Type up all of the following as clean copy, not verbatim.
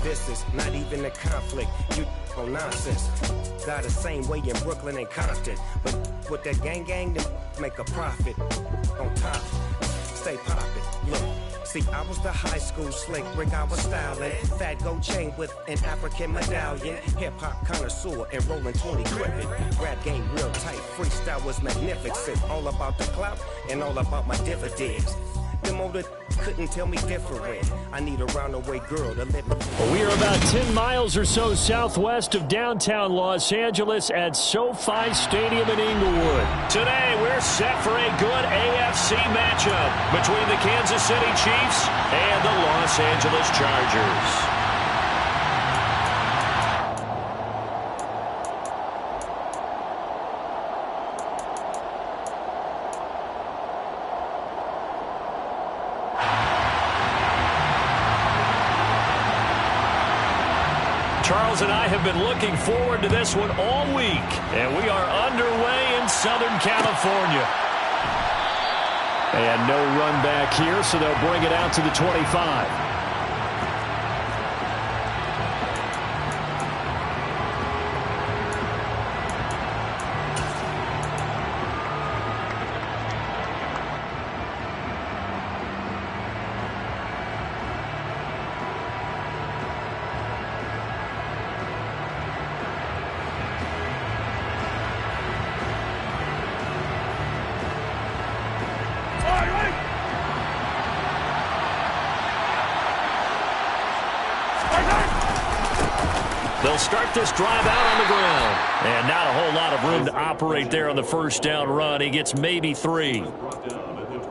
vicious, not even a conflict. You on nonsense. Got the same way in Brooklyn and Compton. But with that gang, then make a profit. On top, stay poppin'. Look. See, I was the high school slick Rick, I was styling. Fat gold chain with an African medallion. Hip-hop connoisseur and rolling 20 gripping. Rap game real tight, freestyle was magnificent. All about the clout and all about my dividends. Them older couldn't tell me different. I need a roundaway girl to let me. Well, we are about 10 miles or so southwest of downtown Los Angeles at SoFi Stadium in Inglewood. Today, we're set for a good AFC matchup between the Kansas City Chiefs and the Los Angeles Chargers. Charles and I have been looking forward to this one all week, and we are underway in Southern California. And no run back here, so they'll bring it out to the 25. They'll start this drive out on the ground. And not a whole lot of room to operate there on the first down run. He gets maybe 3.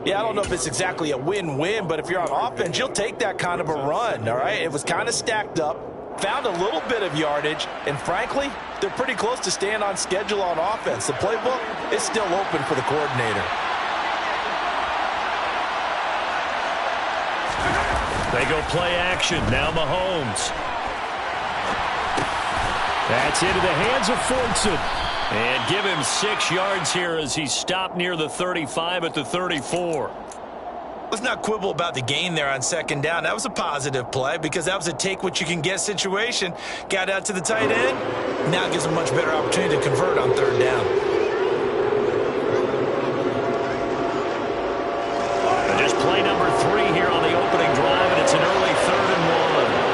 Yeah, I don't know if it's exactly a win-win, but if you're on offense, you'll take that kind of a run, all right? It was kind of stacked up, found a little bit of yardage, and frankly, they're pretty close to staying on schedule on offense. The playbook is still open for the coordinator. They go play action. Now Mahomes. That's into the hands of Fortson. And give him 6 yards here as he stopped near the 35 at the 34. Let's not quibble about the gain there on second down. That was a positive play because that was a take-what-you-can-get situation. Got out to the tight end. Now gives a much better opportunity to convert on third down. Just play number 3 here on the opening drive, and it's an early 3rd and 1.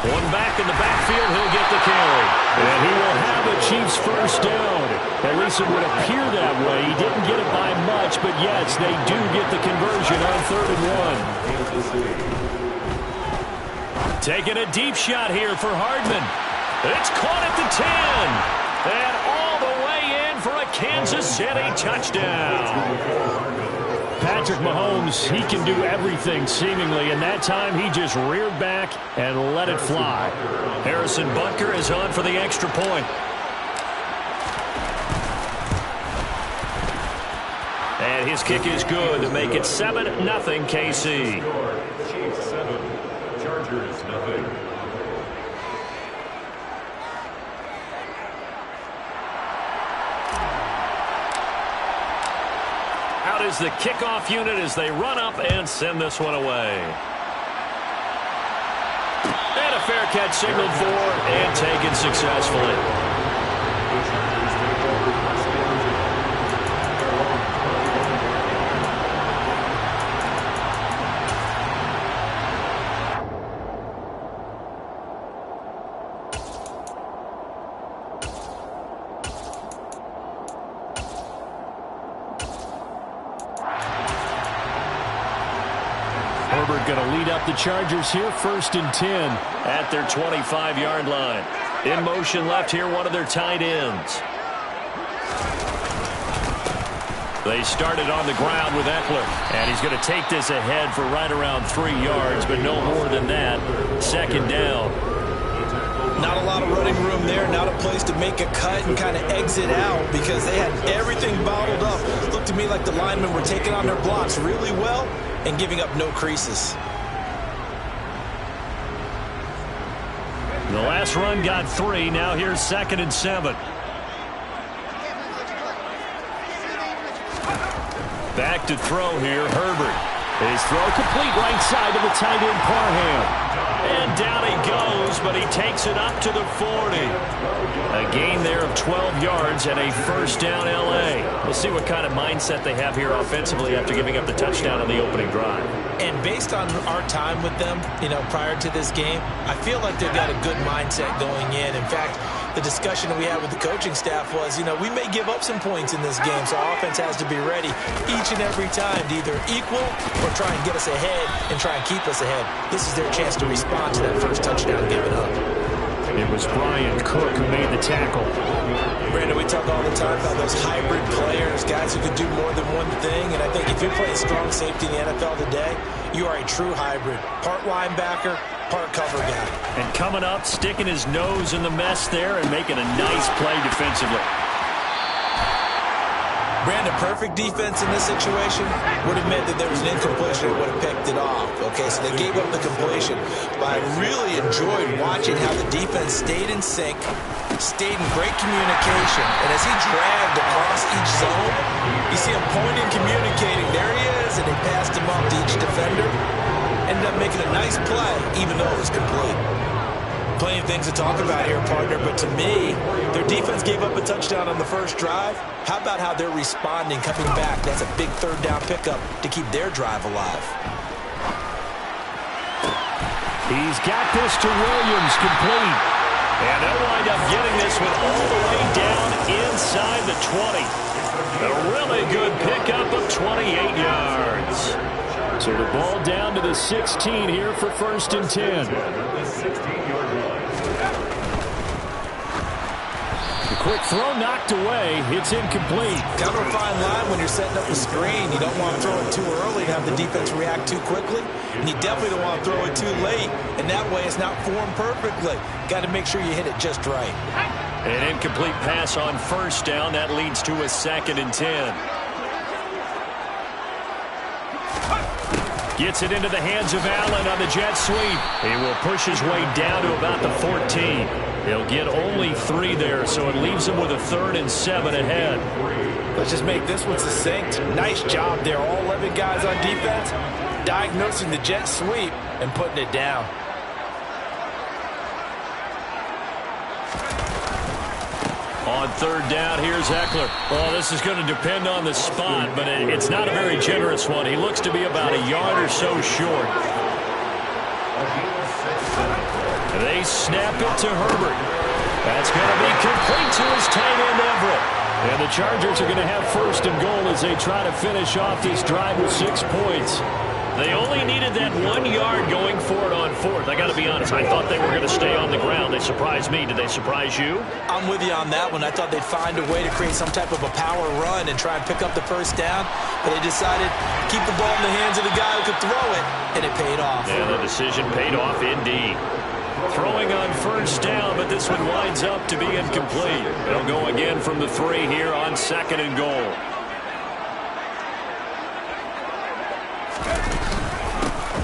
One back in the backfield, he'll get the carry. And he will have a Chiefs first down. At least it would appear that way. He didn't get it by much, but yes, they do get the conversion on 3rd and 1. Taking a deep shot here for Hardman. It's caught at the 10. And all the way in for a Kansas City touchdown. Patrick Mahomes, he can do everything seemingly, and that time he just reared back and let it fly. Harrison Butker is on for the extra point. And his kick is good to make it 7-0 KC. Chiefs 7, Chargers 0. Out is the kickoff unit as they run up and send this one away. And a fair catch signaled for and taken successfully. Herbert going to lead up the Chargers here, 1st and 10 at their 25-yard line. In motion left here, one of their tight ends. They started on the ground with Eckler, and he's going to take this ahead for right around 3 yards, but no more than that. 2nd down. Not a lot of running room there, not a place to make a cut and kind of exit out because they had everything bottled up. Looked to me like the linemen were taking on their blocks really well and giving up no creases. The last run got 3. Now here's 2nd and 7. Back to throw here, Herbert. His throw complete right side to the tight end, Parham. And down he goes, but he takes it up to the 40. A gain there of 12 yards and a first down L.A. We'll see what kind of mindset they have here offensively after giving up the touchdown on the opening drive. And based on our time with them, prior to this game, I feel like they've got a good mindset going in. In fact, the discussion that we had with the coaching staff was, we may give up some points in this game, so our offense has to be ready each and every time to either equal or try and get us ahead and try and keep us ahead. This is their chance to respond to that first touchdown given up. It was Brian Cook who made the tackle. Brandon, we talk all the time about those hybrid players, guys who can do more than one thing, and I think if you're playing strong safety in the NFL today, you are a true hybrid. Part linebacker, part cover guy. And coming up, sticking his nose in the mess there and making a nice play defensively. Brandon, perfect defense in this situation would have meant that there was an incompletion and would have picked it off. Okay, so they gave up the completion. But I really enjoyed watching how the defense stayed in sync, stayed in great communication. And as he dragged across each zone, you see him pointing, communicating. There he is, and they passed him off to each defender. Ended up making a nice play, even though it was complete. Plenty of things to talk about here, partner, but to me, their defense gave up a touchdown on the first drive. How about how they're responding, coming back? That's a big third down pickup to keep their drive alive. He's got this to Williams, complete. And they'll wind up getting this one all the way down inside the 20. A really good pickup of 28 yards. So the ball down to the 16 here for 1st and 10. The quick throw knocked away. It's incomplete. Kind of a fine line when you're setting up a screen. You don't want to throw it too early and have the defense react too quickly. And you definitely don't want to throw it too late. And that way it's not formed perfectly. Got to make sure you hit it just right. An incomplete pass on 1st down. That leads to a 2nd and 10. Gets it into the hands of Allen on the jet sweep. He will push his way down to about the 14. He'll get only 3 there, so it leaves him with a 3rd and 7 ahead. Let's just make this one succinct. Nice job there, all 11 guys on defense, diagnosing the jet sweep and putting it down. On 3rd down, here's Ekeler. Well, this is going to depend on the spot, but it's not a very generous one. He looks to be about a yard or so short. They snap it to Herbert. That's going to be complete to his tight end, Everett. And the Chargers are going to have 1st and goal as they try to finish off this drive with 6 points. They only needed that 1 yard going for it on 4th. I got to be honest, I thought they were going to stay on the ground. They surprised me. Did they surprise you? I'm with you on that one. I thought they'd find a way to create some type of a power run and try and pick up the 1st down. But they decided to keep the ball in the hands of the guy who could throw it, and it paid off. Yeah, the decision paid off indeed. Throwing on 1st down, but this one winds up to be incomplete. They'll go again from the 3 here on 2nd and goal.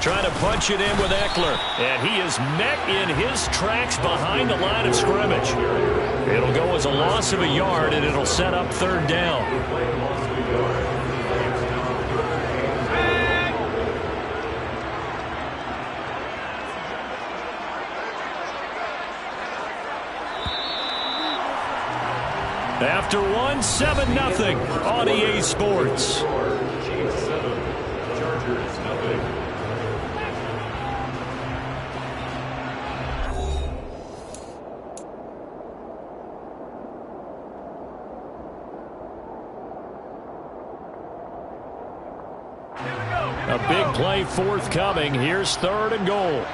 Trying to punch it in with Ekeler. And he is met in his tracks behind the line of scrimmage. It'll go as a loss of a yard, and it'll set up 3rd down. After 1, 7-0 on EA Sports. A big play forthcoming. Here's 3rd and goal.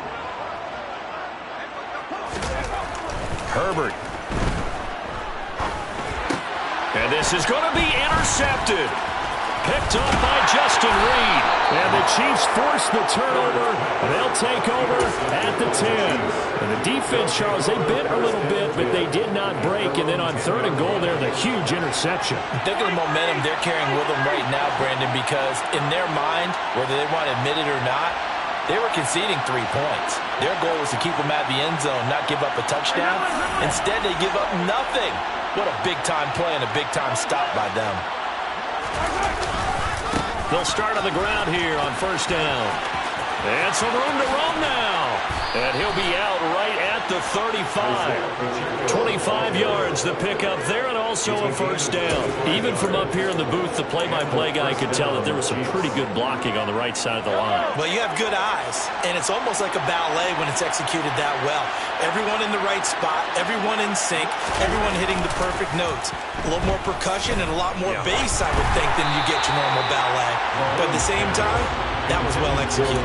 Herbert. And this is going to be intercepted. Picked off by Justin Reed. And the Chiefs force the turnover. They'll take over at the 10. And the defense, Charles, they bit a little bit, but they did not break. And then on 3rd and goal there, the huge interception. Think of the momentum they're carrying with them right now, Brandon, because in their mind, whether they want to admit it or not, they were conceding 3 points. Their goal was to keep them at the end zone, not give up a touchdown. Instead, they give up nothing. What a big-time play and a big-time stop by them. They'll start on the ground here on first down. And some room to roam now. And he'll be out right at the 35. 25 yards the pickup there, and also a first down. Even from up here in the booth, the play-by-play guy could tell that there was some pretty good blocking on the right side of the line. Well, you have good eyes, and it's almost like a ballet when it's executed that well. Everyone in the right spot, everyone in sync, everyone hitting the perfect notes. A little more percussion and a lot more bass, I would think, than you get your normal ballet. But at the same time, that was well executed.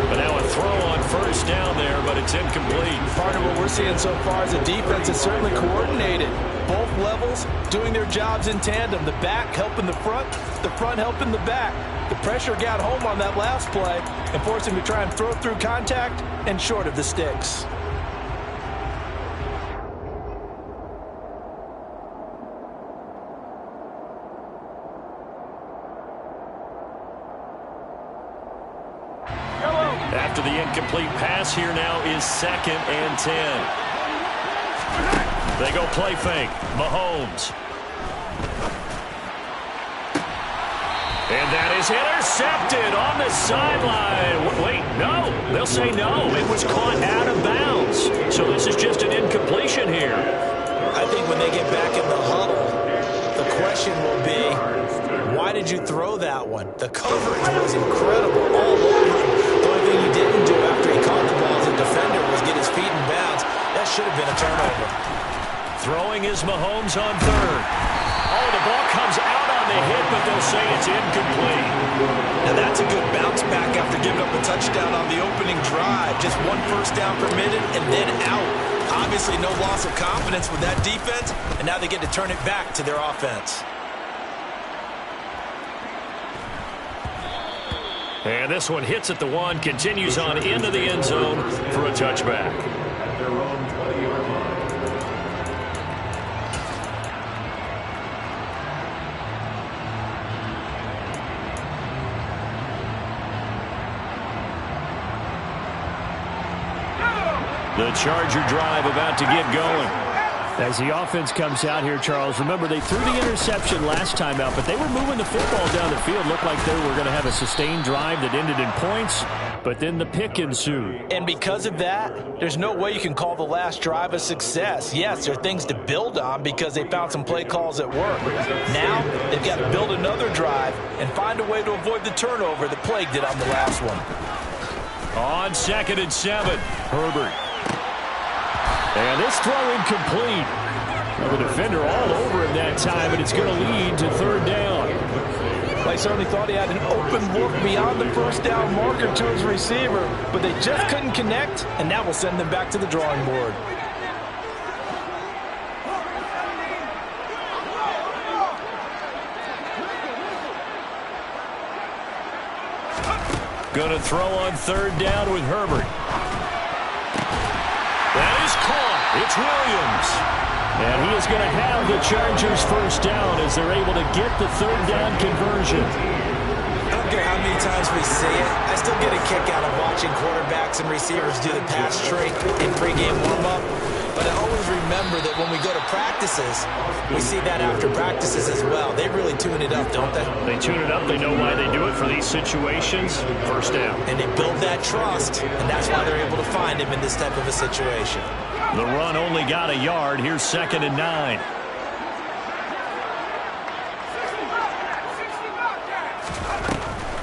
But now a throw on first down there, but it's incomplete. Part of what we're seeing so far is the defense is certainly coordinated. Both levels doing their jobs in tandem. The back helping the front helping the back. The pressure got home on that last play and forced him to try and throw through contact and short of the sticks. After the incomplete pass, here now is 2nd and 10. They go play fake. Mahomes. And that is intercepted on the sideline. Wait, no. They'll say no. It was caught out of bounds. So this is just an incompletion here. I think when they get back in the huddle, the question will be, why did you throw that one? The coverage was incredible all over him. The only thing he didn't do after he caught the ball as a defender was get his feet in bounds. That should have been a turnover. Throwing is Mahomes on 3rd. Oh, the ball comes out on the hit, but they'll say it's incomplete. Now that's a good bounce back after giving up a touchdown on the opening drive. Just 1 first down permitted and then out. Obviously no loss of confidence with that defense, and now they get to turn it back to their offense. And this one hits at the 1, continues on into the end zone for a touchback. At their own 20-yard line. The Charger drive about to get going. As the offense comes out here, Charles, remember they threw the interception last time out, but they were moving the football down the field. Looked like they were going to have a sustained drive that ended in points, but then the pick ensued. And because of that, there's no way you can call the last drive a success. Yes, there are things to build on because they found some play calls that work. Now, they've got to build another drive and find a way to avoid the turnover that plagued it on the last one. On 2nd and 7, Herbert. And this throw incomplete. Well, the defender all over him that time, and it's going to lead to 3rd down. I certainly thought he had an open look beyond the first down marker to his receiver, but they just couldn't connect, and that will send them back to the drawing board. Going to throw on 3rd down with Herbert. That is caught. It's Williams. And he is going to have the Chargers first down as they're able to get the 3rd down conversion. I don't care how many times we see it. I still get a kick out of watching quarterbacks and receivers do the pass tree in pregame warm-up. But I always remember that when we go to practices, we see that after practices as well. They really tune it up, don't they? They tune it up. They know why they do it for these situations. First down. And they build that trust, and that's why they're able to find him in this type of a situation. The run only got a yard. Here's 2nd and 9.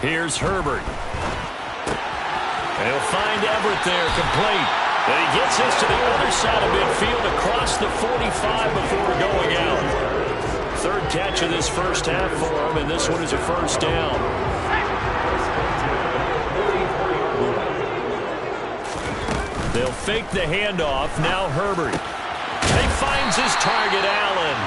Here's Herbert. And he'll find Everett there, complete. And he gets this to the other side of midfield across the 45 before going out. 3rd catch of this first half for him, and this one is a first down. They'll fake the handoff. Now Herbert. He finds his target, Allen.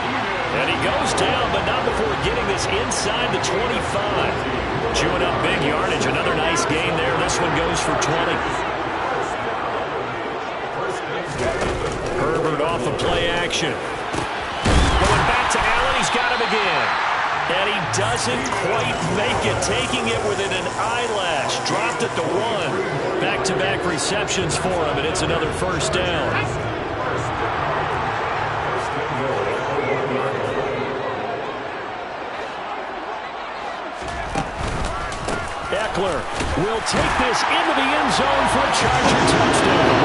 And he goes down, but not before getting this inside the 25. Chewing up big yardage. Another nice gain there. This one goes for 20. Herbert off of play action. Going back to Allen. He's got him again. And he doesn't quite make it. Taking it within an eyelash. Dropped at the 1. Back-to-back receptions for him, and it's another first down. Eckler will take this into the end zone for a Charger touchdown.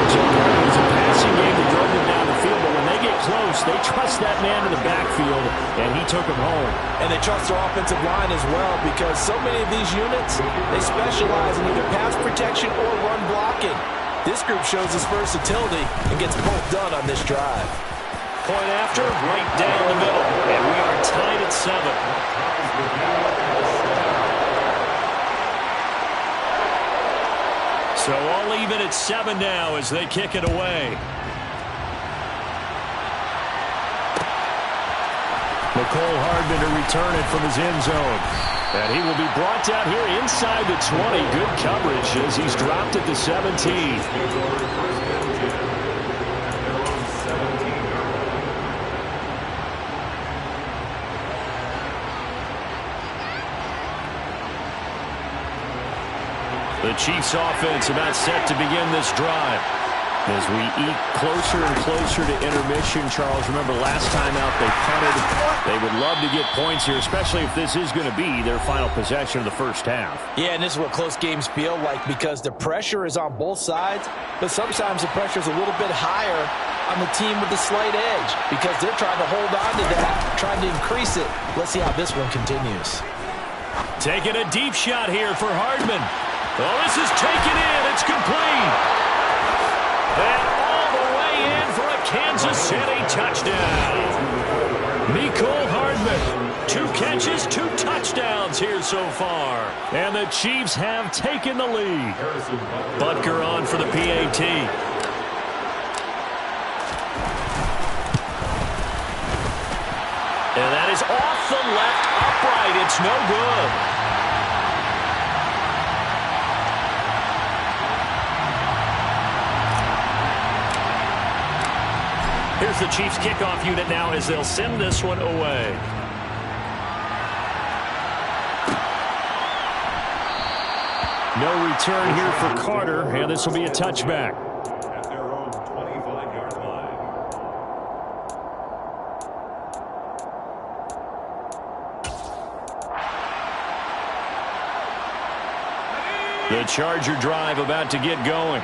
So it was a passing game that drove them down the field, but when they get close, they trust that man in the backfield, and he took them home. And they trust their offensive line as well, because so many of these units, they specialize in either pass protection or run blocking. This group shows its versatility and gets both done on this drive. Point after, right down the middle, and we are tied at 7. So all even at 7 now as they kick it away. Mecole Hardman to return it from his end zone. And he will be brought down here inside the 20. Good coverage as he's dropped at the 17. The Chiefs offense about set to begin this drive. As we eat closer and closer to intermission, Charles, remember last time out they punted. They would love to get points here, especially if this is going to be their final possession of the first half. Yeah, and this is what close games feel like, because the pressure is on both sides, but sometimes the pressure is a little bit higher on the team with the slight edge, because they're trying to hold on to that, trying to increase it. Let's see how this one continues. Taking a deep shot here for Hardman. Oh, this is taken in. It's complete. And all the way in for a Kansas City touchdown. Mecole Hardman, 2 catches, 2 touchdowns here so far. And the Chiefs have taken the lead. Butker on for the PAT. And that is off the left upright. It's no good. Here's the Chiefs kickoff unit now as they'll send this one away. No return here for Carter, and this will be a touchback. At their own 25-yard line. The Charger drive about to get going.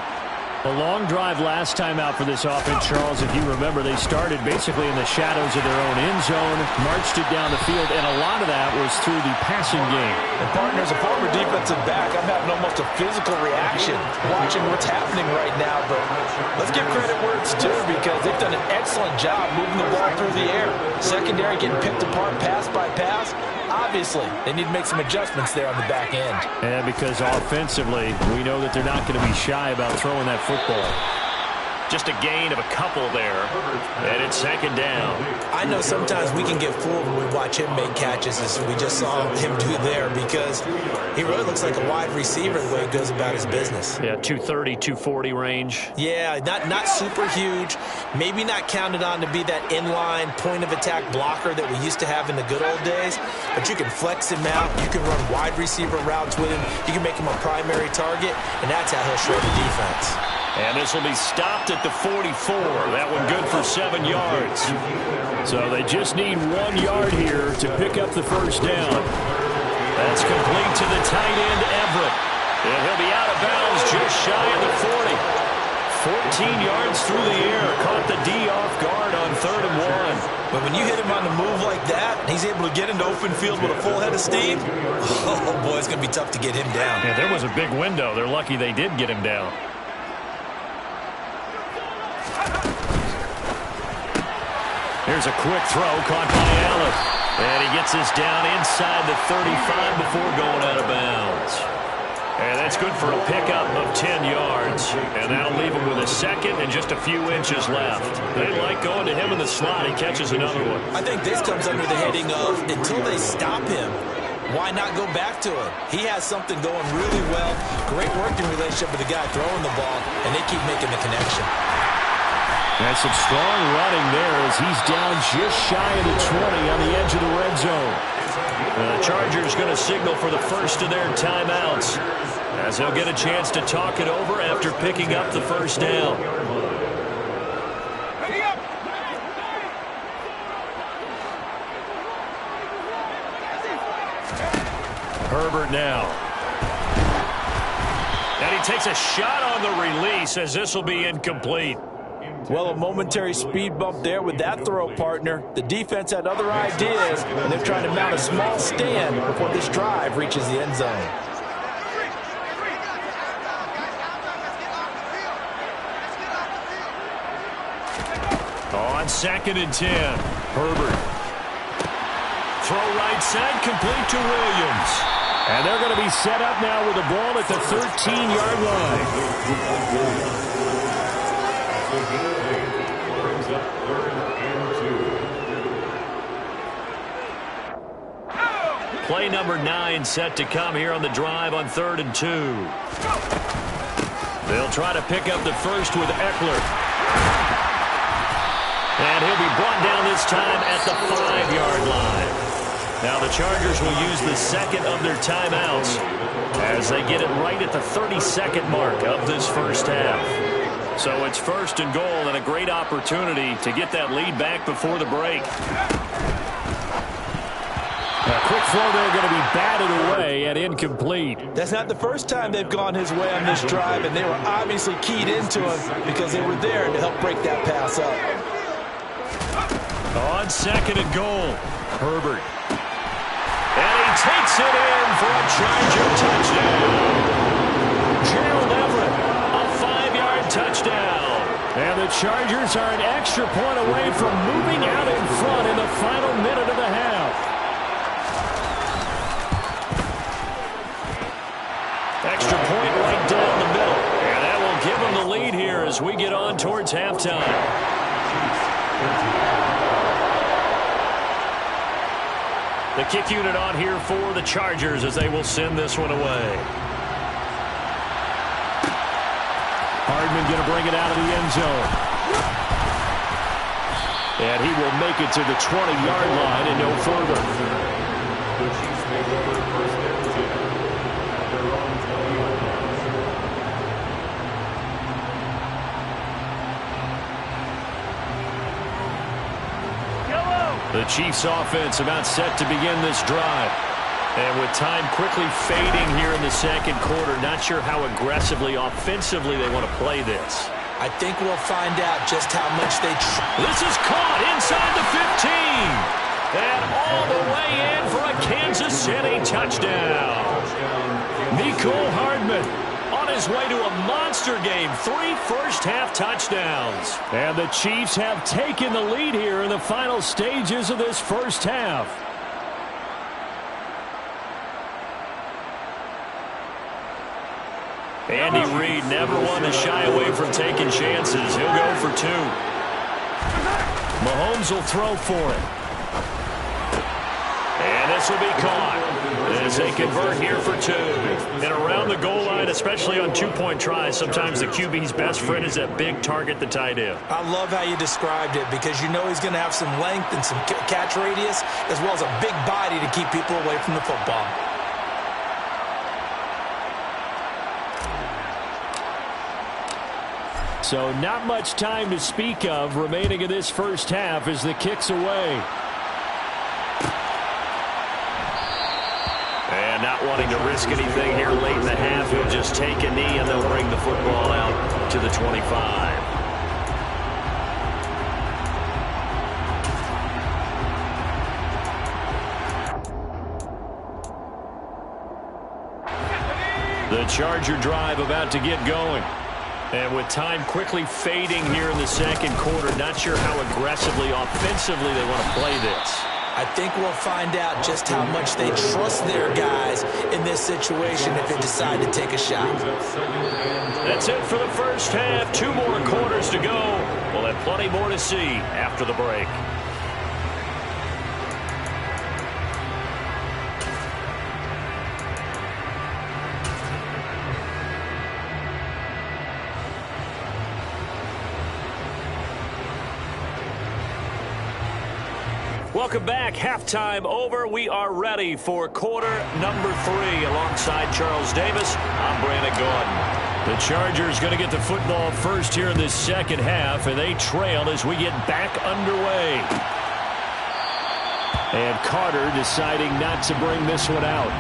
A long drive last time out for this offense, Charles. If you remember, they started basically in the shadows of their own end zone, marched it down the field, and a lot of that was through the passing game. And partners, a former defensive back, I'm having almost a physical reaction watching what's happening right now. But let's give credit where it's due, because they've done an excellent job moving the ball through the air. Secondary getting picked apart pass by pass. Obviously, they need to make some adjustments there on the back end. And because offensively, we know that they're not going to be shy about throwing that football. Just a gain of a couple there, and it's second down. I know sometimes we can get fooled when we watch him make catches, as we just saw him do there, because he really looks like a wide receiver the way he goes about his business. Yeah, 230, 240 range. Yeah, not super huge, maybe not counted on to be that inline point-of-attack blocker that we used to have in the good old days, but you can flex him out, you can run wide receiver routes with him, you can make him a primary target, and that's how he'll shred the defense. And this will be stopped at the 44. That one good for 7 yards. So they just need 1 yard here to pick up the first down. That's complete to the tight end, Everett. And he'll be out of bounds just shy of the 40. 14 yards through the air. Caught the D off guard on 3rd and 1. But when you hit him on the move like that, he's able to get into open field with a full head of steam. Oh, boy, it's going to be tough to get him down. Yeah, there was a big window. They're lucky they did get him down. Here's a quick throw caught by Allen. And he gets this down inside the 35 before going out of bounds. And that's good for a pickup of 10 yards. And that'll leave him with a second and just a few inches left. They like going to him in the slot. He catches another one. I think this comes under the heading of, until they stop him, why not go back to him? He has something going really well. Great working relationship with the guy throwing the ball, and they keep making the connection. That's some strong running there as he's down just shy of the 20 on the edge of the red zone. The Chargers going to signal for the first of their timeouts, as they'll get a chance to talk it over after picking up the first down. Herbert now. takes a shot on the release as this will be incomplete. Well, a momentary speed bump there with that throw, partner. The defense had other ideas, and they're trying to mount a small stand before this drive reaches the end zone. On 2nd and 10, Herbert. Throw right side, complete to Williams. And they're going to be set up now with the ball at the 13-yard line. Brings up 3rd and 2. Play number 9 set to come here on the drive on 3rd and 2. They'll try to pick up the first with Eckler. And he'll be brought down this time at the 5-yard line. Now the Chargers will use the second of their timeouts as they get it right at the 32nd mark of this first half. So it's 1st and goal and a great opportunity to get that lead back before the break. A quick throw there going to be batted away and incomplete. That's not the first time they've gone his way on this drive, and they were obviously keyed into him because they were there to help break that pass up. On 2nd and goal, Herbert. And he takes it in for a Charger touchdown. Gerald Everett, a 5-yard touchdown. And the Chargers are an extra point away from moving out in front in the final minute of the half. Extra point right down the middle. And that will give them the lead here as we get on towards halftime. The kick unit on here for the Chargers as they will send this one away. Hardman going to bring it out of the end zone. And he will make it to the 20-yard line and no further. The Chiefs take over 1st and 10 at their own 20-yard line. The Chiefs offense about set to begin this drive. And with time quickly fading here in the second quarter, not sure how aggressively, offensively they want to play this. I think we'll find out just how much they This is caught inside the 15. And all the way in for a Kansas City touchdown. Mecole Hardman on his way to a monster game. 3 first-half touchdowns. And the Chiefs have taken the lead here in the final stages of this first half. Andy Reid never one to shy away from taking chances. He'll go for 2. Mahomes will throw for it. And this will be caught as they convert here for 2. And around the goal line, especially on 2-point tries, sometimes the QB's best friend is that big target, the tight end. I love how you described it because you know he's going to have some length and some catch radius as well as a big body to keep people away from the football. So not much time to speak of remaining in this first half as the kick's away. And not wanting to risk anything here late in the half, he'll just take a knee and they'll bring the football out to the 25. The Charger drive about to get going. And with time quickly fading here in the second quarter, not sure how aggressively, offensively they want to play this. I think we'll find out just how much they trust their guys in this situation if they decide to take a shot. That's it for the first half. 2 more quarters to go. We'll have plenty more to see after the break. Welcome back. Halftime over. We are ready for quarter number 3. Alongside Charles Davis, I'm Brandon Gaudin. The Chargers going to get the football first here in this second half, and they trail as we get back underway. And Carter deciding not to bring this one out.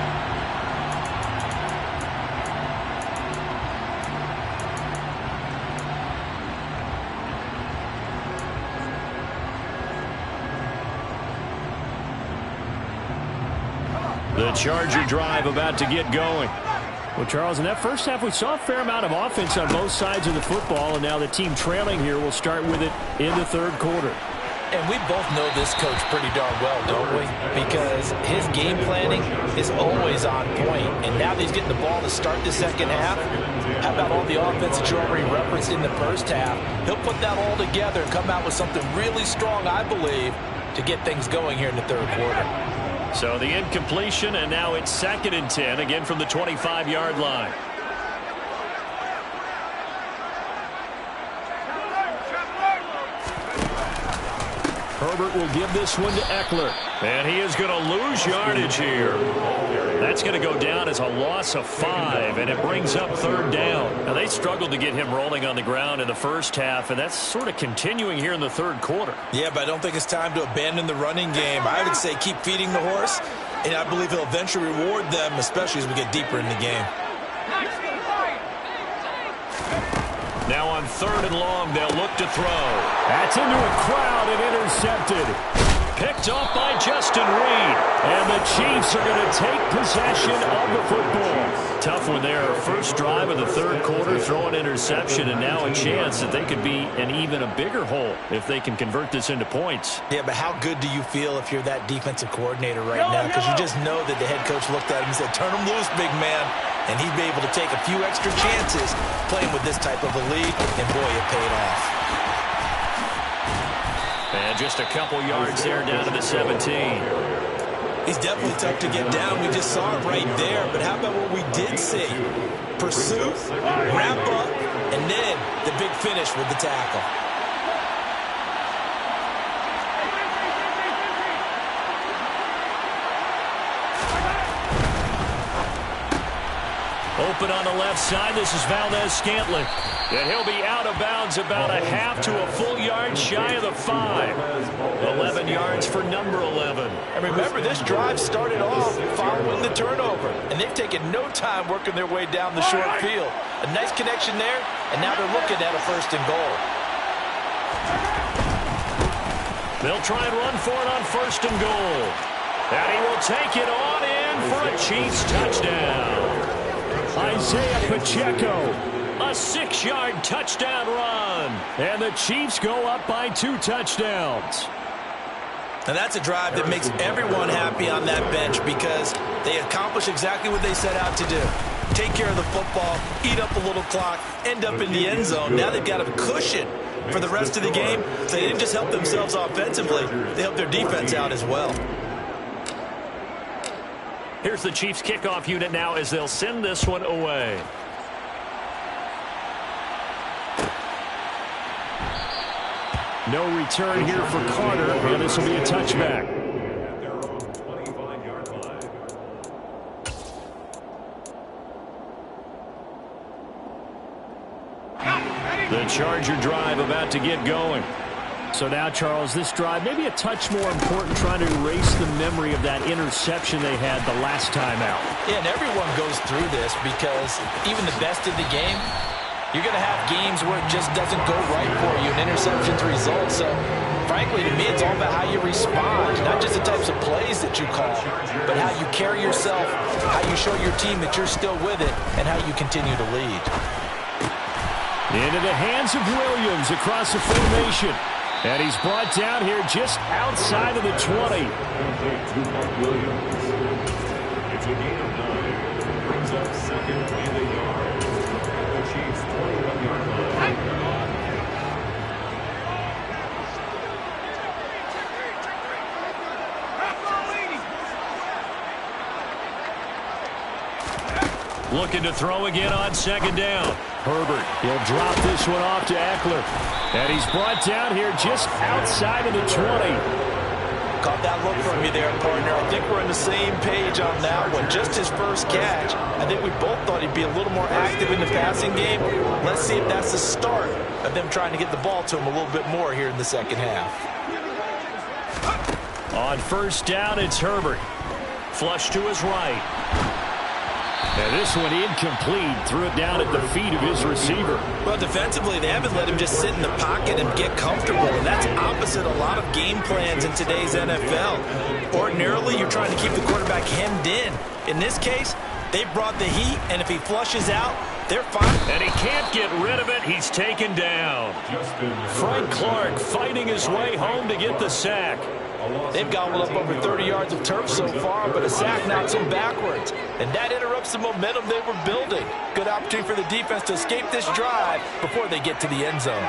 Charger drive about to get going. Well, Charles, in that first half, we saw a fair amount of offense on both sides of the football, and now the team trailing here will start with it in the third quarter. And we both know this coach pretty darn well, don't we? Because his game planning is always on point. And now that he's getting the ball to start the second half, how about all the offense that you already referenced in the first half? He'll put that all together and come out with something really strong, I believe, to get things going here in the third quarter. So the incompletion, and now it's 2nd and 10, again from the 25-yard line. Herbert will give this one to Eckler. And he is going to lose yardage here. That's going to go down as a loss of 5, and it brings up 3rd down. Now, they struggled to get him rolling on the ground in the first half, and that's sort of continuing here in the third quarter. Yeah, but I don't think it's time to abandon the running game. I would say keep feeding the horse, and I believe he'll eventually reward them, especially as we get deeper in the game. Now on 3rd and long, they'll look to throw. That's into a crowd and intercepted. Picked off by Justin Reed. And the Chiefs are going to take possession of the football. Tough one there. First drive of the third quarter, throw an interception, and now a chance that they could be in even a bigger hole if they can convert this into points. Yeah, but how good do you feel if you're that defensive coordinator right now? Because you just know that the head coach looked at him and said, turn him loose, big man. And he'd be able to take a few extra chances playing with this type of a lead, and boy, it paid off. And just a couple yards there down to the 17. He's definitely tough to get down. We just saw it right there. But how about what we did see? Pursuit, wrap up, and then the big finish with the tackle. Open on the left side. This is Valdez-Scantling. And he'll be out of bounds about a half to a full yard shy of the 5. 11 yards for number 11. And remember, this drive started off following the turnover. And they've taken no time working their way down the short field. A nice connection there, and now they're looking at a 1st and goal. They'll try and run for it on 1st and goal. And he will take it on in for a Chiefs touchdown. Isaiah Pacheco. A 6-yard touchdown run. And the Chiefs go up by 2 touchdowns. And that's a drive that makes everyone happy on that bench because they accomplish exactly what they set out to do. Take care of the football, eat up a little clock, end up in the end zone. Now they've got a cushion for the rest of the game. So they didn't just help themselves offensively, they helped their defense out as well. Here's the Chiefs kickoff unit now as they'll send this one away. No return here for Carter, and this will be a touchback. The Charger drive about to get going. So now, Charles, this drive maybe a touch more important, trying to erase the memory of that interception they had the last time out. Yeah, and everyone goes through this because even the best of the game, you're going to have games where it just doesn't go right for you, and interceptions result. So, frankly, to me, it's all about how you respond, not just the types of plays that you call, but how you carry yourself, how you show your team that you're still with it, and how you continue to lead. Into the hands of Williams across the formation. And he's brought down here just outside of the 20. Williams. It's a gain of 9. Brings up 2nd and a yard. The Chiefs 21-yard line. Looking to throw again on 2nd down. Herbert, he'll drop this one off to Eckler. And he's brought down here just outside of the 20. Caught that look from you there, partner. I think we're on the same page on that one. Just his first catch. I think we both thought he'd be a little more active in the passing game. Let's see if that's the start of them trying to get the ball to him a little bit more here in the second half. On 1st down, it's Herbert. Flush to his right. And this one incomplete. Threw it down at the feet of his receiver. Well, defensively, they haven't let him just sit in the pocket and get comfortable. And that's opposite a lot of game plans in today's NFL. Ordinarily, you're trying to keep the quarterback hemmed in. In this case, they brought the heat, and if he flushes out, they're fine. And he can't get rid of it. He's taken down. Frank Clark fighting his way home to get the sack. They've gobbled up over 30 yards of turf so far, but a sack knocks them backwards. And that interrupts the momentum they were building. Good opportunity for the defense to escape this drive before they get to the end zone.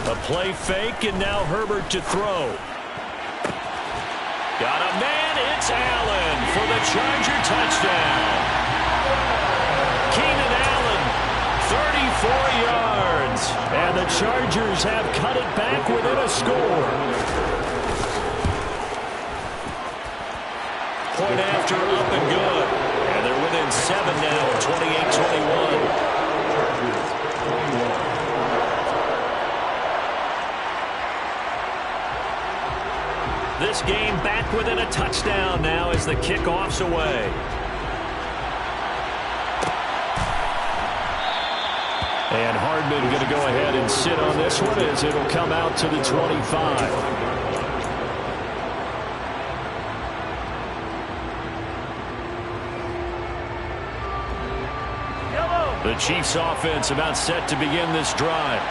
A play fake, and now Herbert to throw. Got a man, it's Allen for the Charger touchdown. Keenan Allen, 34 yards. And the Chargers have cut it back within a score. Point after, up and good. And they're within 7 now, 28-21. This game back within a touchdown now as the kickoff's away. And Hardman going to go ahead and sit on this one as it'll come out to the 25. The Chiefs offense about set to begin this drive.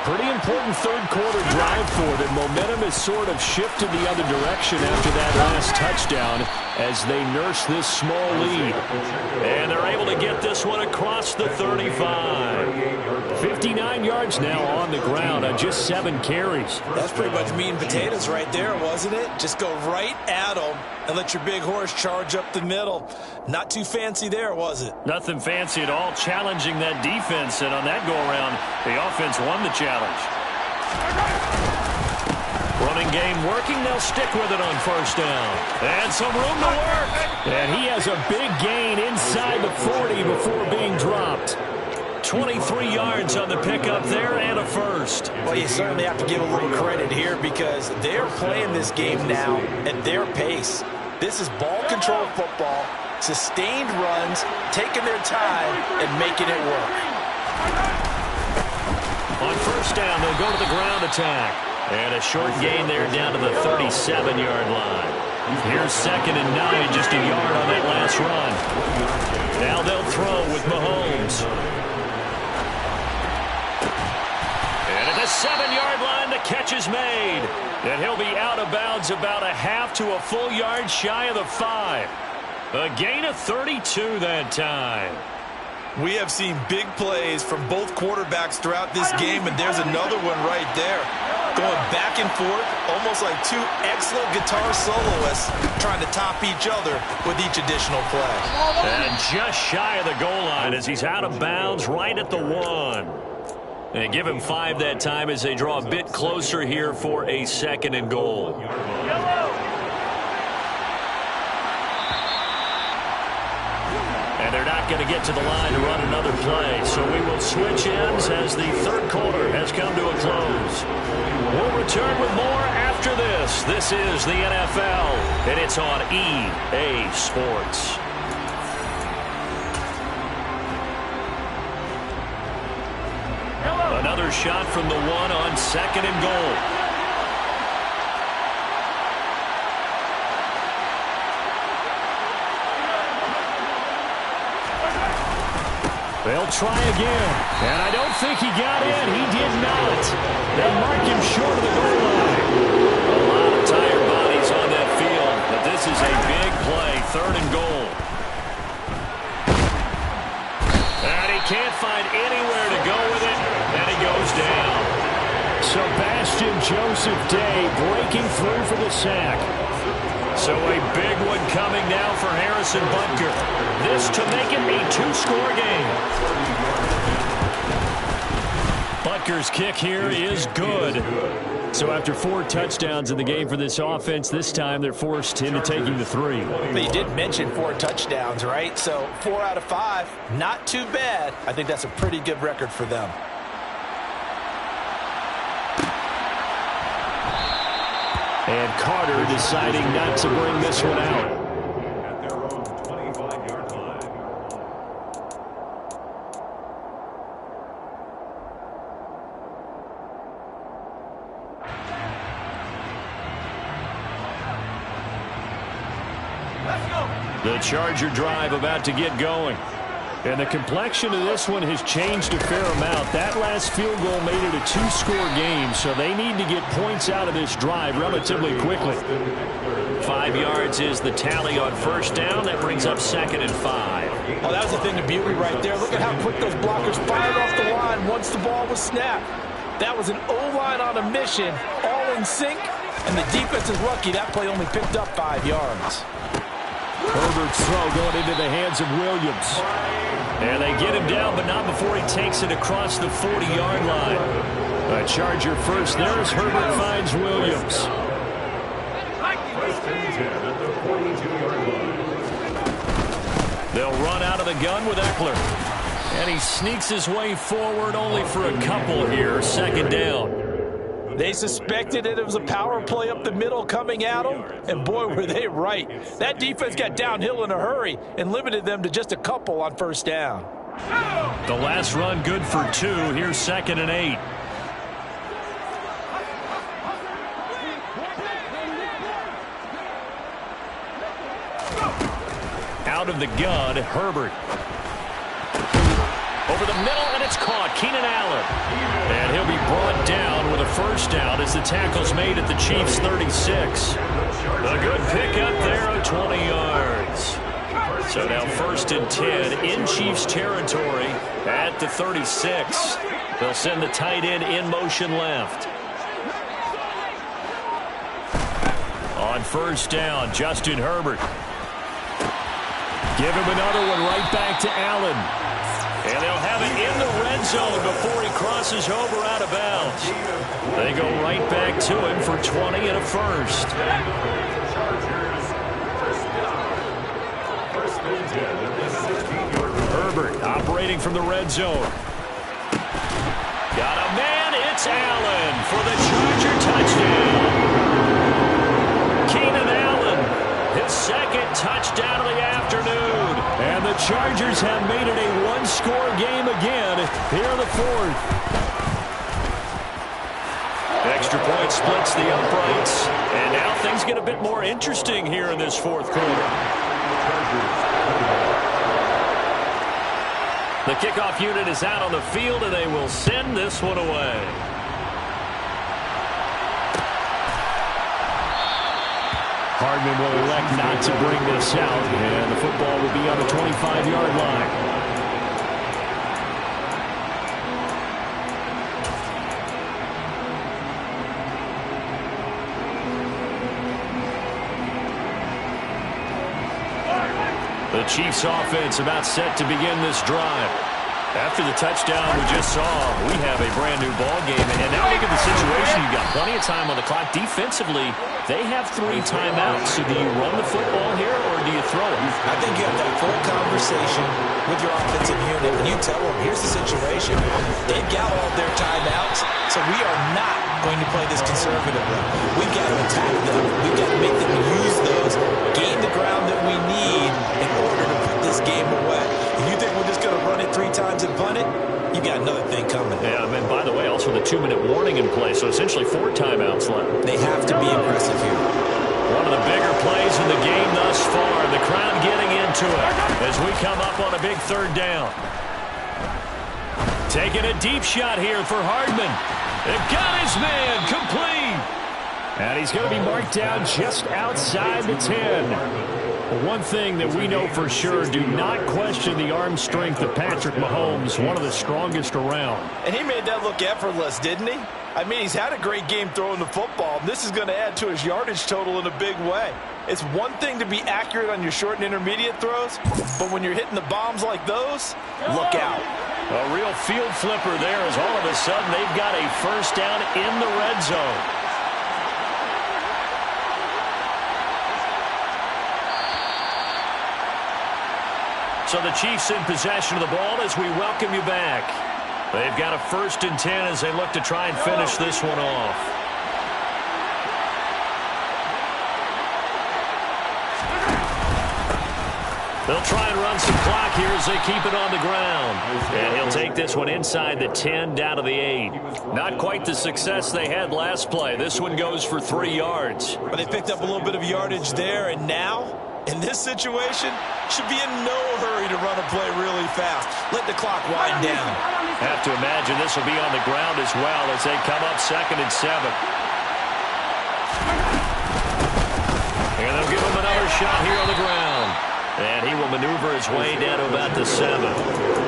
Pretty important third-quarter drive for them. Momentum has sort of shifted the other direction after that last touchdown as they nurse this small lead. And they're able to get this one across the 35. 59 yards now on the ground on just 7 carries. That's pretty much meat and potatoes right there, wasn't it? Just go right at them and let your big horse charge up the middle. Not too fancy there, was it? Nothing fancy at all, challenging that defense. And on that go-around, the offense won the challenge. Running game working. They'll stick with it on first down. And some room to work. And he has a big gain inside the 40 before being dropped. 23 yards on the pickup there and a first. Well, you certainly have to give a little credit here because they're playing this game now at their pace. This is ball control football, sustained runs, taking their time and making it work. On first down, they'll go to the ground attack. And a short gain there down to the 37-yard line. Here's 2nd and 9, just a yard on that last run. Now they'll throw with Mahomes. And at the 7-yard line, the catch is made. And he'll be out of bounds about a half to a full yard shy of the 5. A gain of 32 that time. We have seen big plays from both quarterbacks throughout this game, and there's another one right there. Going back and forth, almost like two excellent guitar soloists trying to top each other with each additional play. And just shy of the goal line as he's out of bounds right at the 1. And give him 5 that time as they draw a bit closer here for a 2nd and goal. And they're not going to get to the line to run another play. So we will switch ends as the third quarter has come to a close. We'll return with more after this. This is the NFL, and it's on EA Sports. Another shot from the 1 on 2nd and goal. They'll try again. And I don't think he got in. He did not. They mark him short of the goal line. A lot of tired bodies on that field, but this is a big play, 3rd and goal. And he can't find anywhere to go with it, and he goes down. Sebastian Joseph Day breaking through for the sack. So a big one coming now for Harrison Butker. This to make it a 2-score game. Butker's kick here is good. So after 4 touchdowns in the game for this offense, this time they're forced into taking the 3. But you did mention 4 touchdowns, right? So 4 out of 5, not too bad. I think that's a pretty good record for them. And Carter deciding not to bring this one out. At their own 25. The Charger drive about to get going. And the complexion of this one has changed a fair amount. That last field goal made it a two-score game, so they need to get points out of this drive relatively quickly. 5 yards is the tally on first down. That brings up 2nd and 5. Oh, that was the thing of beauty right there. Look at how quick those blockers fired off the line once the ball was snapped. That was an O-line on a mission, all in sync, and the defense is lucky that play only picked up 5 yards. Herbert's throw going into the hands of Williams. And they get him down, but not before he takes it across the 40-yard line. A Charger first there as Herbert finds Williams. First and 10 at the 42-yard line. They'll run out of the gun with Eckler. And he sneaks his way forward only for a couple here. 2nd down. They suspected that it was a power play up the middle coming at them, and boy, were they right. That defense got downhill in a hurry and limited them to just a couple on first down. The last run good for 2. Here's 2nd and 8. Out of the gun, Herbert. Over the middle, and it's caught. Keenan Allen. And he'll be brought down with a first down as the tackle's made at the Chiefs' 36. A good pickup there of 20 yards. So now 1st and 10 in Chiefs territory at the 36. They'll send the tight end in motion left. On first down, Justin Herbert. Give him another one right back to Allen. And they'll have it in the red zone before he crosses over out of bounds. They go right back to him for 20 and a first. Herbert operating from the red zone. Got a man. It's Allen for the Charger touchdown. Keenan Allen, his 2nd touchdown of the afternoon. And the Chargers have made it a one-score game again here in the 4th. Extra point splits the uprights. And now things get a bit more interesting here in this 4th quarter. The kickoff unit is out on the field, and they will send this one away. Hardman will elect not to bring this out, and the football will be on the 25-yard line. The Chiefs offense about set to begin this drive. After the touchdown we just saw, we have a brand new ball game. And now look at the situation. You've got plenty of time on the clock. Defensively, they have 3 timeouts. So do you run the football here or do you throw it? I think you have that full conversation with your offensive unit, and you tell them, here's the situation. They've got all their timeouts, so we are not going to play this conservatively. We've got to attack them. We've got to make them use those, gain the ground that we need in order to put this game away. If you think we're just going to run it 3 times and punt it, you got another thing coming. Yeah, and by the way, also the 2-minute warning in play, so essentially 4 timeouts left. They have to be aggressive here. One of the bigger plays in the game thus far. The crowd getting into it as we come up on a big 3rd down. Taking a deep shot here for Hardman. They've got his man complete. And he's going to be marked down just outside the 10. One thing that we know for sure, do not question the arm strength of Patrick Mahomes, one of the strongest around. And he made that look effortless, didn't he? I mean, he's had a great game throwing the football. This is going to add to his yardage total in a big way. It's one thing to be accurate on your short and intermediate throws, but when you're hitting the bombs like those, look out. A real field flipper there as all of a sudden they've got a first down in the red zone. So the Chiefs in possession of the ball as we welcome you back. They've got a 1st and 10 as they look to try and finish this one off. They'll try and run some clock here as they keep it on the ground. And he'll take this one inside the 10 down to the 8. Not quite the success they had last play. This one goes for 3 yards. But they picked up a little bit of yardage there, and now In this situation, should be in no hurry to run a play really fast. Let the clock wind down. Have to imagine this will be on the ground as well as they come up 2nd and 7. And they'll give him another shot here on the ground. And he will maneuver his way down to about the 7.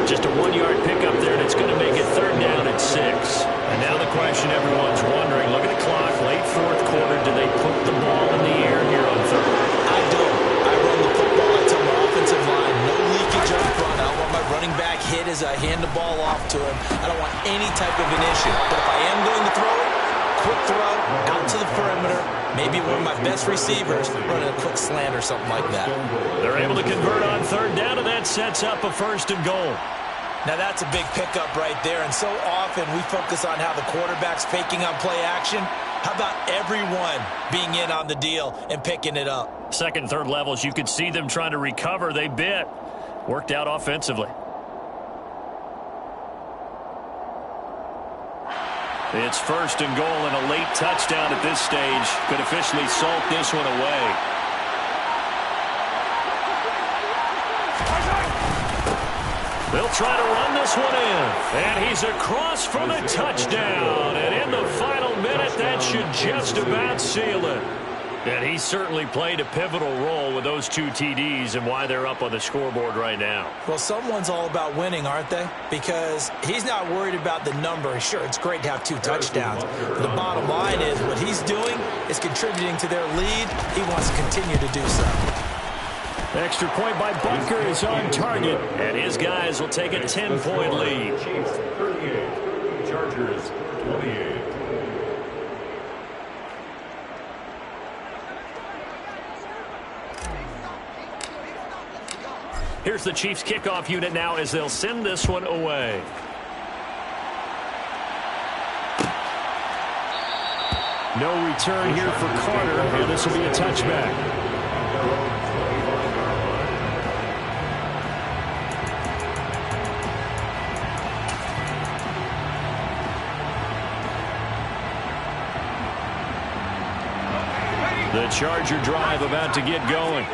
Just a 1-yard pickup there, and it's going to make it 3rd down at 6. And now the question everyone's wondering, look at the clock, late 4th quarter, do they put the ball in the air here on 3rd? I don't. I run the football. I tell my offensive line, no leakage up front. I don't want my running back hit as I hand the ball off to him. I don't want any type of an issue. But if I am going to throw it, quick throw, out to the perimeter, maybe one of my best receivers running a quick slant or something like that. They're able to convert on 3rd down, and that sets up a 1st and goal. Now that's a big pickup right there, and so often we focus on how the quarterback's faking on play action. How about everyone being in on the deal and picking it up? 2nd and 3rd levels, you could see them trying to recover. They bit. Worked out offensively. It's 1st and goal, and a late touchdown at this stage could officially salt this one away. They'll try to run this one in. And he's across for the touchdown. And in the final minute, that should just about seal it. And he certainly played a pivotal role with those 2 TDs and why they're up on the scoreboard right now. Well, someone's all about winning, aren't they? Because he's not worried about the number. Sure, it's great to have 2 touchdowns. But the bottom line is what he's doing is contributing to their lead. He wants to continue to do so. Extra point by Bunker is on target, and his guys will take a 10-point lead. Chiefs 38, Chargers 28. Here's the Chiefs kickoff unit now as they'll send this one away. No return here for Carter, and this will be a touchback. The Charger drive about to get going.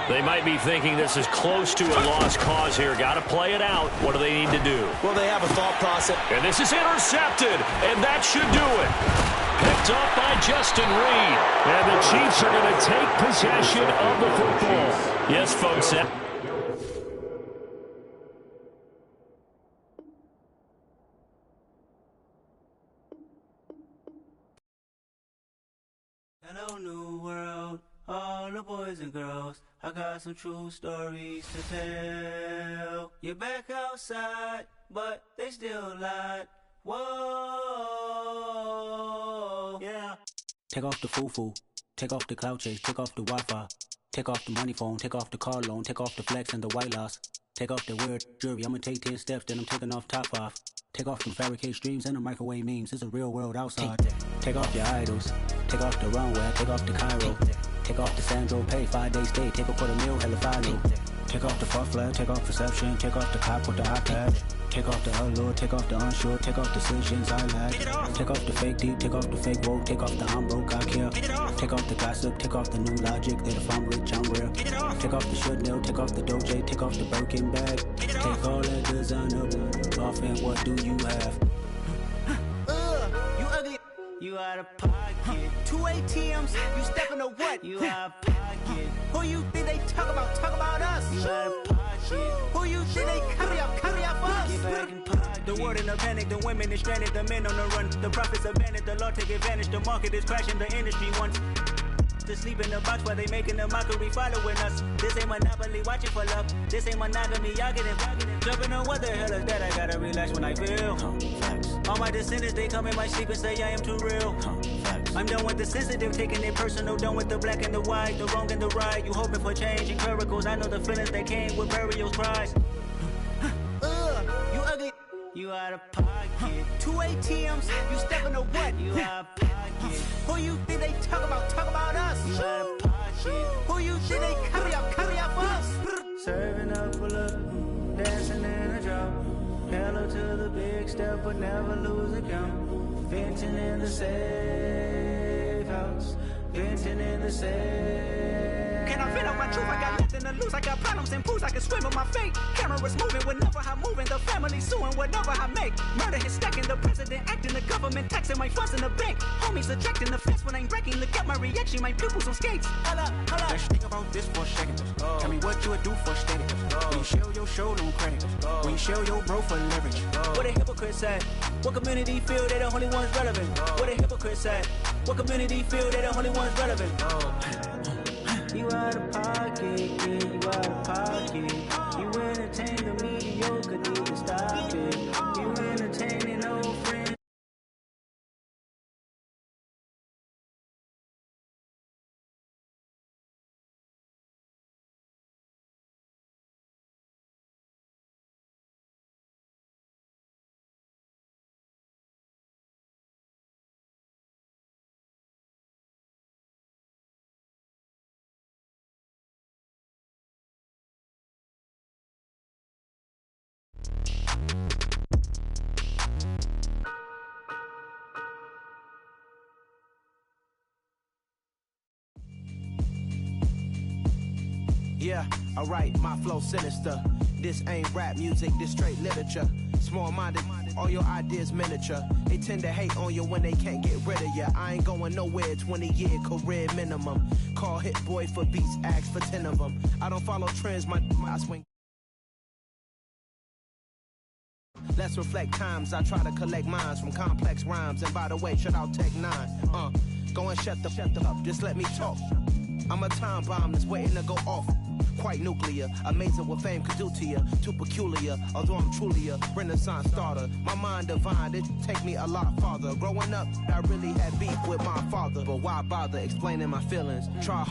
They might be thinking this is close to a lost cause here. Got to play it out. What do they need to do? Well, they have a thought process. And this is intercepted, and that should do it. Picked up by Justin Reed. And the Chiefs are going to take possession of the football. Yes, folks. Hello, new world, all the boys and girls. I got some true stories to tell. You're back outside, but they still lied. Whoa, yeah. Take off the foo-foo, take off the cloud chase, take off the Wi-Fi, take off the money phone, take off the car loan, take off the flex and the white loss, take off the weird jewelry. I'ma take 10 steps, then I'm taking off top 5. Take off them fabricated streams and the microwave memes. It's a real world outside. Take off your idols. Take off the runway. Take off the Cairo. Take off the Sandro Pay. 5-day stay. Take a $250,000. Hella final. Take off the far flag. Take off perception. Take off the cop with the iPad. Take off the allure. Take off the unsure. Take off decisions I lack. Take off the fake deep. Take off the fake woke. Take off the I'm broke. I care. Take off the gossip. Take off the new logic. That if I'm rich, I'm real. Take off the should know. Take off the Doja. Take off the Birkin bag. Take all that designer off, and what do you have? You ugly. You out of pocket. 2 ATMs. You stepping to what? You out of pocket. Who you think they talk about? Talk about us. You out of pocket. Who you think they carry out for us? Get back in pocket. The world in a panic. The women is stranded. The men on the run. The profits abandoned. The law take advantage. The market is crashing. The industry wants to sleep in the box while they making a mockery following us. This ain't Monopoly, watching for love. This ain't monogamy, y'all getting jumping on what the hell is that? I gotta relax when I feel. All my descendants, they come in my sleep and say I am too real. I'm done with the sensitive, taking it personal. Done with the black and the white, the wrong and the right. You hoping for change and miracles. I know the feelings that came with burials, cries. You ugly. You out of pocket. 2 ATMs. You stepping to what? You out of pocket. Who you think they talk about? Talk about us. You out of pocket. Who you think they carry out for us? Serving up for love, dancing in a drop. Hello to the big step, but never lose a count. Venting in the safe house. Venting in the safe Can I vent out my truth? I got nothing to lose. I got problems and booze. I can swim with my fate. Cameras moving whenever I'm moving. The family suing whatever I make. Murder is stacking. The president acting. The government taxing my funds in the bank. Homies ejecting the fence when I'm wrecking. Look at my reaction. My pupils on skates. Hold up. Let's think about this for a second. Tell me what you would do for steady. When you show your show, no credit. When you show your bro for leverage. What a hypocrite said. What community feel they the only ones relevant? What a hypocrite said. What community feel they the only ones relevant? You out of pocket, yeah, you out of pocket. You entertain the mediocre, need to stop it. You entertaining old friends. Yeah, alright, my flow sinister. This ain't rap music, this straight literature. Small-minded, all your ideas miniature. They tend to hate on you when they can't get rid of you. I ain't going nowhere, 20-year career minimum. Call Hit Boy for beats, ask for 10 of them. I don't follow trends, I swing. Let's reflect times, I try to collect minds from complex rhymes. And by the way, shout out Tech 9. Go and shut the up, just let me talk. I'm a time bomb that's waiting to go off. Quite nuclear, amazing what fame could do to you. Too peculiar, although I'm truly a Renaissance starter. My mind divine, it take me a lot farther. Growing up, I really had beef with my father. But why bother explaining my feelings? Try